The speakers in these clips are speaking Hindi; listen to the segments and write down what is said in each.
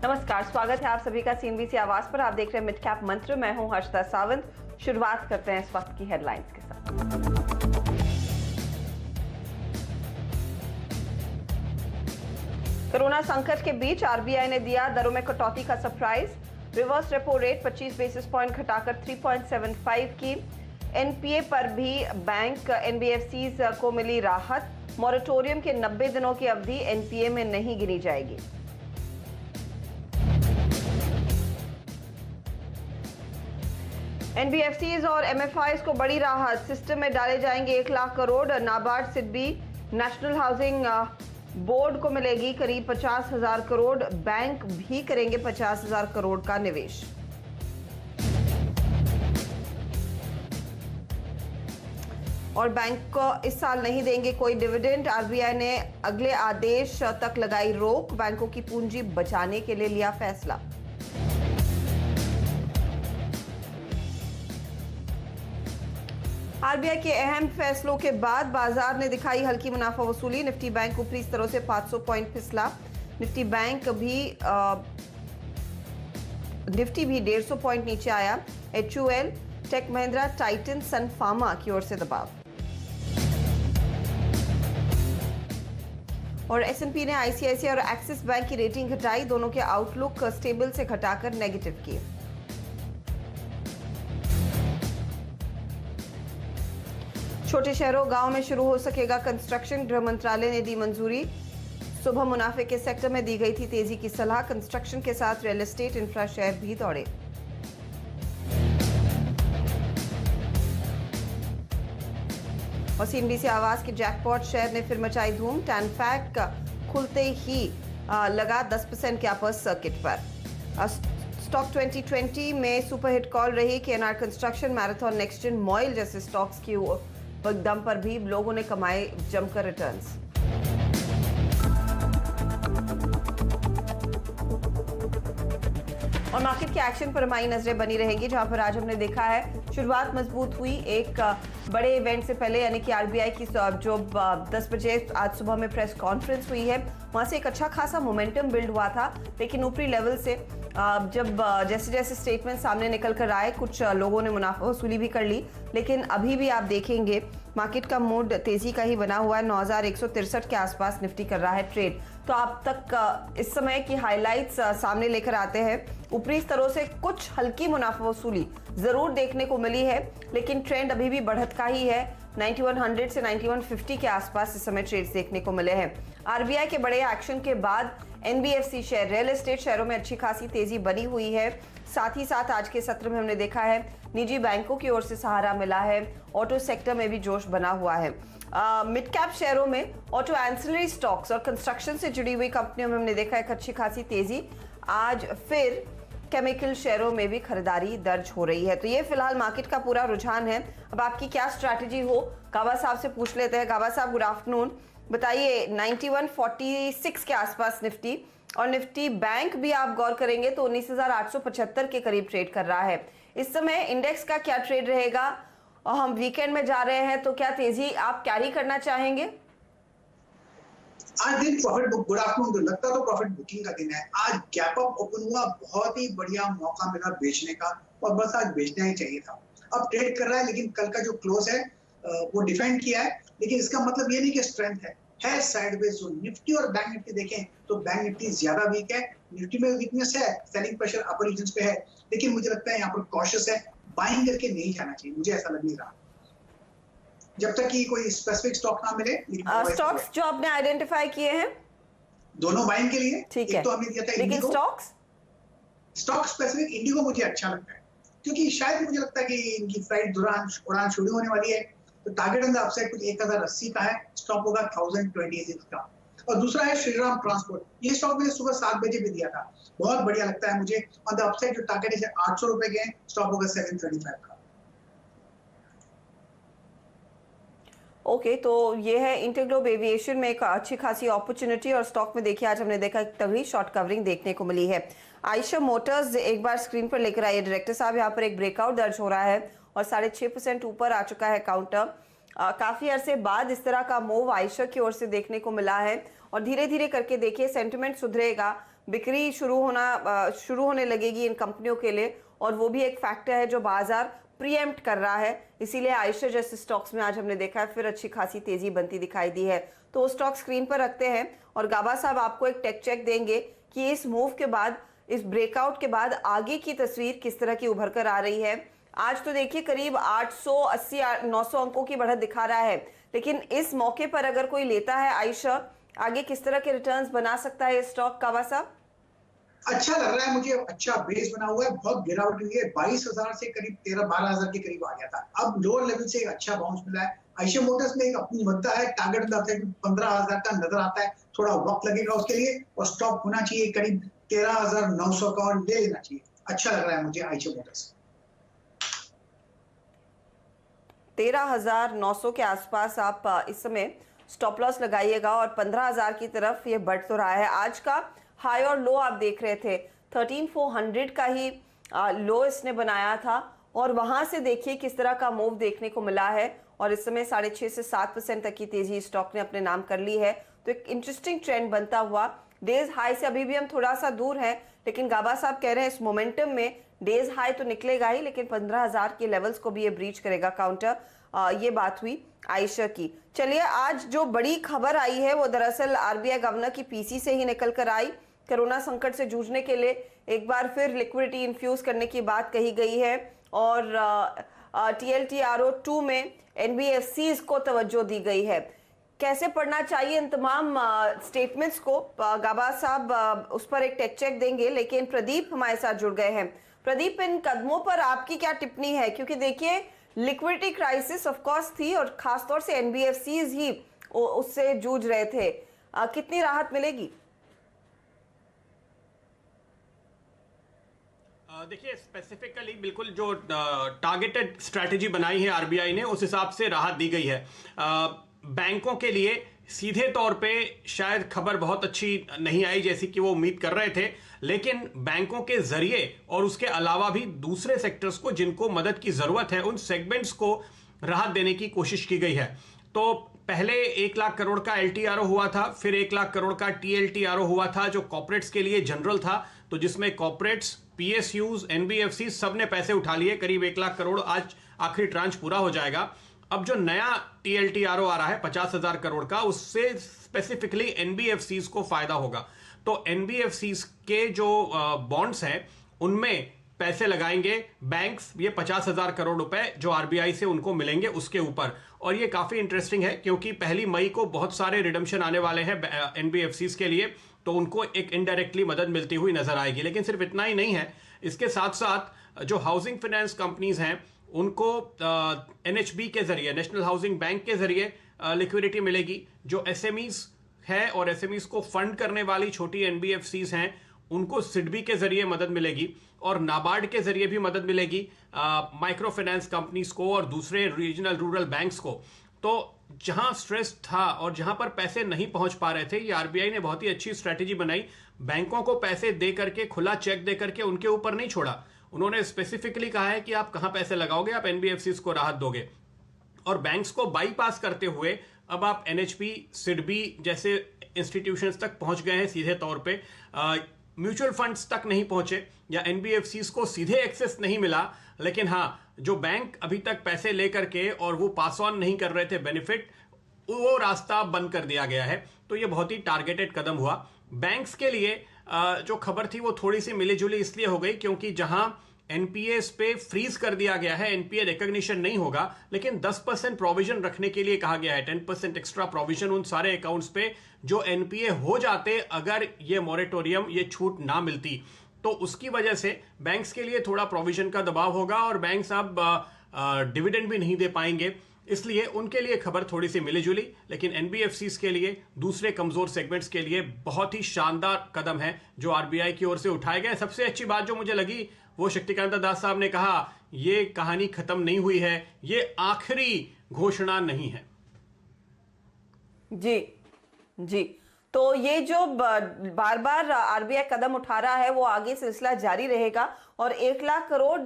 नमस्कार, स्वागत है आप सभी का सीएनबीसी आवाज पर। आप देख रहे हैं मिड कैप मंत्र। मैं हूं हर्षदा सावंत। शुरुआत करते हैं इस वक्त की हेडलाइंस के साथ। कोरोना संकट के बीच आरबीआई ने दिया दरों में कटौती का surprise. Reverse repo rate 25 basis point घटाकर 3.75 की। एनपीए पर भी बैंक एनबीएफसीज को मिली राहत। मॉरेटोरियम के 90 दिनों की अवधि एनपीए में नहीं गिनी जाएगी। एनबीएफसीज और एमएफआईज को बड़ी राहत। सिस्टम में डाले जाएंगे 1 lakh crore. NABARD, SIDBI, national housing board को मिलेगी करीब 50,000 करोड़। बैंक भी करेंगे 50,000 करोड़ का निवेश। और बैंक को इस साल नहीं देंगे कोई डिविडेंड। आरबीआई ने अगले आदेश तक लगाई रोक। बैंकों की पूंजी बचाने के लिए लिया फैसला। आरबीआई के अहम फैसलों के बाद बाजार ने दिखाई हल्की मुनाफा वसूली। निफ्टी बैंक ऊपरी स्तरों से 500 पॉइंट फिसला। निफ्टी भी 150 पॉइंट नीचे आया। एचयूएल, टेक महिंद्रा, टाइटन, सन फार्मा की ओर से दबाव। और एसएनपी ने आईसीआईसीआई और एक्सिस बैंक की रेटिंग घटाई। दोनों के आउटलुक स्टेबल से घटाकर नेगेटिव किए। छोटे शहरों गांव में शुरू हो सकेगा कंस्ट्रक्शन। गृह मंत्रालय ने दी मंजूरी। सुबह मुनाफे के सेक्टर में दी गई थी तेजी की सलाह। कंस्ट्रक्शन के साथ रियल एस्टेट, इंफ्रा शेयर भी दौड़े। और सीएनबीसी आवास के जैकपॉट शेयर ने फिर मचाई धूम। टैनफैक खुलते ही लगा 10% के अपर सर्किट पर। स्टॉक 2020 में सुपरहिट कॉल रही। केएनआर कंस्ट्रक्शन, मैराथन, नेक्स्टजन, मॉइल जैसे स्टॉक्स की दम पर भी लोगों ने कमाए जमकर रिटर्न्स। और मार्केट के एक्शन पर हमारी नजरें बनी रहेंगी, जहां पर आज हमने देखा है शुरुआत मजबूत हुई एक बड़े इवेंट से पहले, यानी कि आरबीआई की जो 10 बजे आज सुबह में प्रेस कॉन्फ्रेंस हुई है, वहां से एक अच्छा खासा मोमेंटम बिल्ड हुआ था। लेकिन ऊपरी लेवल से जब जैसे जैसे स्टेटमेंट सामने निकल कर आए, कुछ लोगों ने मुनाफा वसूली भी कर ली। लेकिन अभी भी आप देखेंगे मार्केट का मूड तेजी का ही बना हुआ है। 9,163 के आसपास निफ्टी कर रहा है ट्रेड। तो आप तक इस समय की हाइलाइट्स सामने लेकर आते हैं। ऊपरी स्तरों से कुछ हल्की मुनाफा वसूली जरूर देखने को मिली है, लेकिन ट्रेंड अभी भी बढ़त का ही है। 9100 से 9150 के आसपास इस समय ट्रेड्स देखने को मिले हैं। आरबीआई के बड़े एक्शन के बाद एनबीएफसी शेयर, रियल एस्टेट शेयरों में अच्छी खासी तेजी बनी हुई है। साथ ही साथ आज के सत्र में हमने देखा है निजी बैंकों की ओर से सहारा मिला है। ऑटो सेक्टर में भी जोश बना हुआ है। मिड कैप शेयरों में ऑटो एंसिलरी स्टॉक्स और कंस्ट्रक्शन से जुड़ी हुई कंपनियों में हमने देखा एक अच्छी खासी तेजी। आज फिर केमिकल शेयरों में भी खरीदारी दर्ज हो रही है। तो ये फिलहाल मार्केट का पूरा रुझान है। अब आपकी क्या स्ट्रैटेजी हो, गाबा साहब से पूछ लेते हैं। गाबा साहब, गुड आफ्टरनून। बताइए, 9146 के आसपास निफ्टी, और निफ्टी बैंक भी आप गौर करेंगे तो 19,875 के करीब ट्रेड कर रहा है। इस समय इंडेक्स का क्या ट्रेड रहेगा, और हम वीकेंड में जा रहे हैं, तो क्या तेजी आप कैरी करना चाहेंगे? आज दिन प्रॉफिट बुक, गुड आफ्टरनून, लगता तो प्रॉफिट बुकिंग का दिन है। आज गैप अप ओपन हुआ, बहुत ही बढ़िया मौका मिला बेचने का, और बस आज बेचना ही चाहिए था। अब ट्रेड कर रहा है, लेकिन कल का जो क्लोज है वो डिफेंड किया है। लेकिन इसका मतलब ये नहीं कि स्ट्रेंथ है साइडवेज। जो निफ्टी और बैंक निफ्टी देखें तो बैंक निफ्टी ज्यादा वीक है। निफ्टी में वीकनेस है, सेलिंग प्रेशर अपर रीजन पे है, लेकिन मुझे लगता है यहाँ पर कॉशियस है, बाइंग करके नहीं जाना चाहिए। मुझे ऐसा लग नहीं रहा जब तक कि कोई स्पेसिफिक स्टॉक ना मिले। स्टॉक्स जो आपने आइडेंटिफाई किए हैं दोनों बाइंग के लिए, ठीक है, तो हमने दिया था लेकिन स्टॉक स्पेसिफिक इंडिगो मुझे अच्छा लगता है, क्योंकि शायद मुझे लगता है कि इनकी फ्लाइट उड़ान शुरू होने वाली है। तो टारगेट ऑन द अपसाइड कुछ 1080 का है, स्टॉप होगा 1026 का। और दूसरा है श्रीराम ट्रांसपोर्ट। ये स्टॉक मैंने सुबह 7 बजे भी दिया था, बहुत बढ़िया लगता है मुझे। ऑन द अपसाइड जो टारगेट है 800 रुपए के, स्टॉप होगा 735 का। ओके, तो ये है इंटरग्लोब एविएशन में एक अच्छी खासी अपॉर्चुनिटी। और स्टॉक में देखिए आज हमने देखा तभी शॉर्ट कवरिंग देखने को मिली है। आयशर मोटर्स एक बार स्क्रीन पर लेकर आइए डायरेक्टर साहब। यहाँ पर एक ब्रेकआउट दर्ज हो रहा है और 6.5% ऊपर आ चुका है काउंटर। काफी अरसे बाद इस तरह का मूव आयशर की ओर से देखने को मिला है, और धीरे धीरे करके देखिए सेंटिमेंट सुधरेगा, बिक्री शुरू होने लगेगी इन कंपनियों के लिए, और वो भी एक फैक्टर है जो बाजार प्रीएम्प्ट कर रहा है। इसीलिए आयशर जैसे स्टॉक्स में आज हमने देखा है फिर अच्छी खासी तेजी बनती दिखाई दी है। तो वो स्टॉक स्क्रीन पर रखते हैं और गाबा साहब आपको एक टेक चेक देंगे कि इस मूव के बाद, इस ब्रेकआउट के बाद आगे की तस्वीर किस तरह की उभर कर आ रही है। आज तो देखिए करीब 880-900 अंकों की बढ़त दिखा रहा है, लेकिन इस मौके पर अगर कोई लेता है आयशर, आगे किस तरह के रिटर्न्स बना सकता है ये स्टॉक गाबा साहब? अच्छा लग रहा है मुझे, अच्छा बेस बना हुआ है, बहुत गिरावट हुई है, 22,000 से करीब 13-12,000 के करीब आ गया था। अब लोअर लेवल से एक अच्छा बाउंस मिला है। आयशर मोटर्स में एक अपनी मद्दा है, टारगेट बताते हैं 15,000 का नजर आता है, थोड़ा वक्त लगेगा उसके लिए, और स्टॉक होना चाहिए करीब 13,900 का और ले लेना चाहिए। अच्छा लग रहा है मुझे आयशर मोटर्स। 13,900 के आसपास आप इस समय स्टॉप लॉस लगाइएगा और 15,000 की तरफ ये बढ़ तो रहा है। आज का हाई और लो आप देख रहे थे, 13,400 का ही लो इसने बनाया था, और वहां से देखिए किस तरह का मूव देखने को मिला है, और इस समय 6.5 से 7% तक की तेजी स्टॉक ने अपने नाम कर ली है। तो एक इंटरेस्टिंग ट्रेंड बनता हुआ, डेज हाई से अभी भी हम थोड़ा सा दूर हैं, लेकिन गाबा साहब कह रहे हैं इस मोमेंटम में डेज हाई तो निकलेगा ही, लेकिन 15,000 के लेवल्स को भी ये ब्रीच करेगा काउंटर। ये बात हुई आयशर की। चलिए, आज जो बड़ी खबर आई है वो दरअसल आरबीआई गवर्नर की पीसी से ही निकल कर आई। कोरोना संकट से जूझने के लिए एक बार फिर लिक्विडिटी इन्फ्यूज करने की बात कही गई है, और TLTRO 2 में NBFCs को तवज्जो दी गई है। कैसे पढ़ना चाहिए इन तमाम स्टेटमेंट्स को, गाबा साहब उस पर एक टेक चेक देंगे, लेकिन प्रदीप हमारे साथ जुड़ गए हैं। प्रदीप, इन कदमों पर आपकी क्या टिप्पणी है? क्योंकि देखिए लिक्विडिटी क्राइसिस ऑफ कोर्स थी, और खासतौर से NBFCs ही उससे जूझ रहे थे। कितनी राहत मिलेगी? देखिए, स्पेसिफिकली बिल्कुल जो टारगेटेड स्ट्रैटेजी बनाई है आरबीआई ने, उस हिसाब से राहत दी गई है। बैंकों के लिए सीधे तौर पे शायद खबर बहुत अच्छी नहीं आई जैसी कि वो उम्मीद कर रहे थे, लेकिन बैंकों के जरिए और उसके अलावा भी दूसरे सेक्टर्स को जिनको मदद की जरूरत है, उन सेगमेंट्स को राहत देने की कोशिश की गई है। तो पहले 1 लाख करोड़ का LTRO हुआ था, फिर 1 लाख करोड़ का TLTRO हुआ था जो कॉर्पोरेट्स के लिए जनरल था, तो जिसमें कॉर्पोरेट्स, PSUs, NBFC सब ने पैसे उठा लिए, करीब 1 लाख करोड़ आज आखिरी ट्रांच पूरा हो जाएगा। अब जो नया TLTRO आ रहा है 50,000 करोड़ का, उससे स्पेसिफिकली NBFCs को फायदा होगा। तो NBFCs के जो बॉन्ड्स हैं उनमें पैसे लगाएंगे बैंक्स, ये 50,000 करोड़ रुपए जो आरबीआई से उनको मिलेंगे उसके ऊपर। और ये काफी इंटरेस्टिंग है क्योंकि 1 मई को बहुत सारे रिडम्पशन आने वाले हैं NBFCs के लिए, तो उनको एक इनडायरेक्टली मदद मिलती हुई नजर आएगी। लेकिन सिर्फ इतना ही नहीं है, इसके साथ साथ जो हाउसिंग फाइनेंस कंपनीज हैं उनको NHB के जरिए, नेशनल हाउसिंग बैंक के जरिए लिक्विडिटी मिलेगी। जो SMEs है और SMEs को फंड करने वाली छोटी NBFCs हैं उनको सिडबी के जरिए मदद मिलेगी, और नाबार्ड के जरिए भी मदद मिलेगी माइक्रो फाइनेंस कंपनीज को और दूसरे रीजनल रूरल बैंक्स को। तो जहां स्ट्रेस था और जहां पर पैसे नहीं पहुंच पा रहे थे, ये आरबीआई ने बहुत ही अच्छी स्ट्रेटेजी बनाई। बैंकों को पैसे दे करके, खुला चेक दे करके उनके ऊपर नहीं छोड़ा। उन्होंने स्पेसिफिकली कहा है कि आप कहां पैसे लगाओगे, आप NBFCs को राहत दोगे, और बैंक्स को बाईपास करते हुए अब आप NHB, सिडबी जैसे इंस्टीट्यूशंस तक पहुंच गए हैं सीधे तौर पे। म्यूचुअल फंड्स तक नहीं पहुंचे या NBFCs को सीधे एक्सेस नहीं मिला, लेकिन हाँ, जो बैंक अभी तक पैसे लेकर के और वो पास ऑन नहीं कर रहे थे बेनिफिट, वो रास्ता बंद कर दिया गया है। तो ये बहुत ही टारगेटेड कदम हुआ बैंक्स के लिए। जो खबर थी वो थोड़ी सी मिली जुली इसलिए हो गई क्योंकि जहां NPAs पे फ्रीज कर दिया गया है, NPA रिकॉग्निशन नहीं होगा, लेकिन 10% प्रोविजन रखने के लिए कहा गया है, 10% एक्स्ट्रा प्रोविजन उन सारे अकाउंट्स पे जो NPA हो जाते अगर ये मॉरेटोरियम, ये छूट ना मिलती। तो उसकी वजह से बैंक्स के लिए थोड़ा प्रोविजन का दबाव होगा और बैंक्स अब डिविडेंड भी नहीं दे पाएंगे, इसलिए उनके लिए खबर थोड़ी सी मिली जुली। लेकिन NBFCs के लिए, दूसरे कमजोर सेगमेंट्स के लिए बहुत ही शानदार कदम है जो आरबीआई की ओर से उठाए गए। सबसे अच्छी बात जो मुझे लगी वो शक्तिकांता दास साहब ने कहा, ये कहानी खत्म नहीं हुई है, ये आखिरी घोषणा नहीं है। जी जी, तो ये जो बार बार आरबीआई कदम उठा रहा है वो आगे सिलसिला जारी रहेगा, और 1 लाख करोड़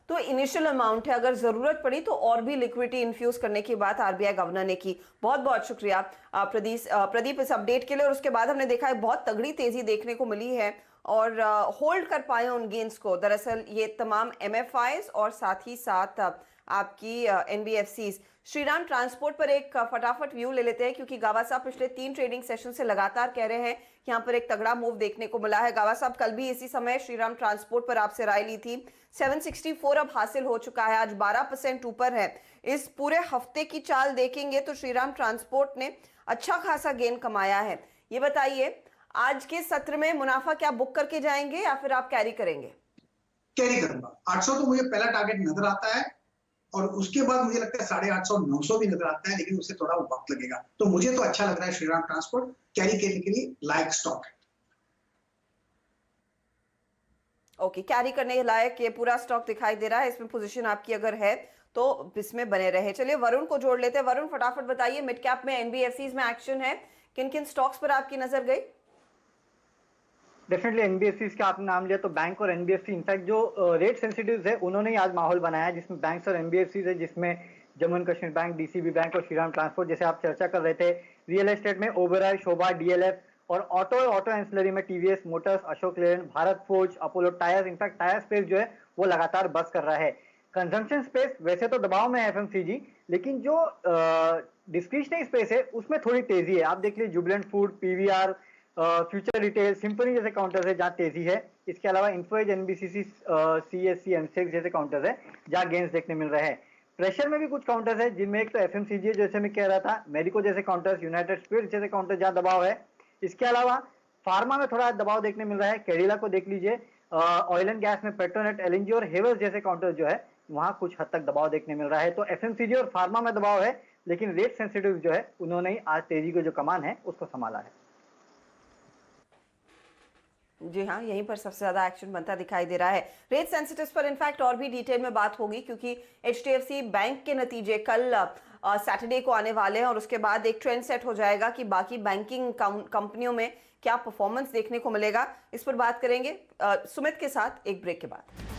तो इनिशियल अमाउंट है, अगर जरूरत पड़ी तो और भी लिक्विडिटी इन्फ्यूज करने की बात आरबीआई गवर्नर ने की। बहुत बहुत शुक्रिया प्रदीप इस अपडेट के लिए। और उसके बाद हमने देखा है बहुत तगड़ी तेजी देखने को मिली है और होल्ड कर पाए उन गेन्स को। दरअसल ये तमाम एमएफआईज और साथ ही साथ आपकी एनबीएफसीज। श्रीराम ट्रांसपोर्ट पर एक फटाफट व्यू ले लेते हैं, क्योंकि गावा साहब पिछले 3 ट्रेडिंग सेशन से लगातार कह रहे हैं कि यहाँ पर एक तगड़ा मूव देखने को मिला है। गावा साहब कल भी इसी समय श्रीराम ट्रांसपोर्ट पर आपसे राय ली थी। 764 अब हासिल हो चुका है, आज 12% ऊपर है। इस पूरे हफ्ते की चाल देखेंगे तो श्रीराम ट्रांसपोर्ट ने अच्छा खासा गेन कमाया है। ये बताइए आज के सत्र में मुनाफा क्या बुक करके जाएंगे या फिर आप कैरी करेंगे? कैरी करूंगा। 800 तो मुझे पहला टारगेट नजर आता है और उसके बाद मुझे लगता है 850 900 भी नजर आता है, लेकिन उससे थोड़ा वक्त लगेगा। तो मुझे तो अच्छा लग रहा है श्रीराम ट्रांसपोर्ट, कैरी करने के लिए लायक स्टॉक है। ओके, कैरी करने लायक ये पूरा स्टॉक दिखाई दे रहा है। इसमें पोजीशन आपकी अगर है तो इसमें बने रहे। चलिए वरुण को जोड़ लेते हैं। वरुण फटाफट बताइए, मिड कैप में एनबीएफसीज में एक्शन है, किन किन स्टॉक्स पर आपकी नजर गई? डेफिनेटली एनबीएफसी का आपने नाम लिया तो बैंक और एनबीएफसी इनफैक्ट जो रेट सेंसिटिव है उन्होंने ही आज माहौल बनाया है, जिसमें बैंक्स और एनबीएफसी है, जिसमें Jammu and Kashmir bank, DCB bank और श्रीराम ट्रांसपोर्ट जैसे आप चर्चा कर रहे थे। रियल एस्टेट में ओबेरॉय, शोभा, डीएलएफ और ऑटो एंसिलरी में TVS Motors, Ashok Leyland, Bharat forge, Apollo tyres. In fact tyre space जो है वो लगातार बस कर रहा है। कंजम्पशन स्पेस वैसे तो दबाव में है एफएमसीजी, लेकिन जो डिस्क्रिशनरी स्पेस है उसमें थोड़ी तेजी है। आप देख लीजिए Jubilant food, PVR, future retail, symphony जैसे काउंटर्स है जहाँ तेजी है। इसके अलावा इन्फोएज, एनबीसीसी, सीएससी, एमसेक्स जैसे काउंटर्स है जहाँ गेंस देखने मिल रहे हैं। प्रेशर में भी कुछ काउंटर्स है, जिनमें एक तो एफएमसीजी जैसे मैं कह रहा था, मेडिको जैसे काउंटर्स, यूनाइटेड स्पिरिट्स जैसे काउंटर जहाँ दबाव है। इसके अलावा फार्मा में थोड़ा दबाव देखने मिल रहा है। कैडिला को देख लीजिए, ऑयल एंड गैस में पेट्रोनेट, एलएनजी और हेवर्स जैसे काउंटर जो है वहां कुछ हद तक दबाव देखने मिल रहा है। तो एफएमसीजी और फार्मा में दबाव है, लेकिन रेट सेंसिटिव जो है उन्होंने ही आज तेजी को जो कमान है उसको संभाला है। जी हाँ, यहीं पर सबसे ज्यादा एक्शन बनता दिखाई दे रहा है। रेट सेंसिटिव्स पर इनफैक्ट और भी डिटेल में बात होगी, क्योंकि एचडीएफसी बैंक के नतीजे कल सैटरडे को आने वाले हैं और उसके बाद एक ट्रेंड सेट हो जाएगा कि बाकी बैंकिंग कंपनियों में क्या परफॉर्मेंस देखने को मिलेगा। इस पर बात करेंगे सुमित के साथ एक ब्रेक के बाद।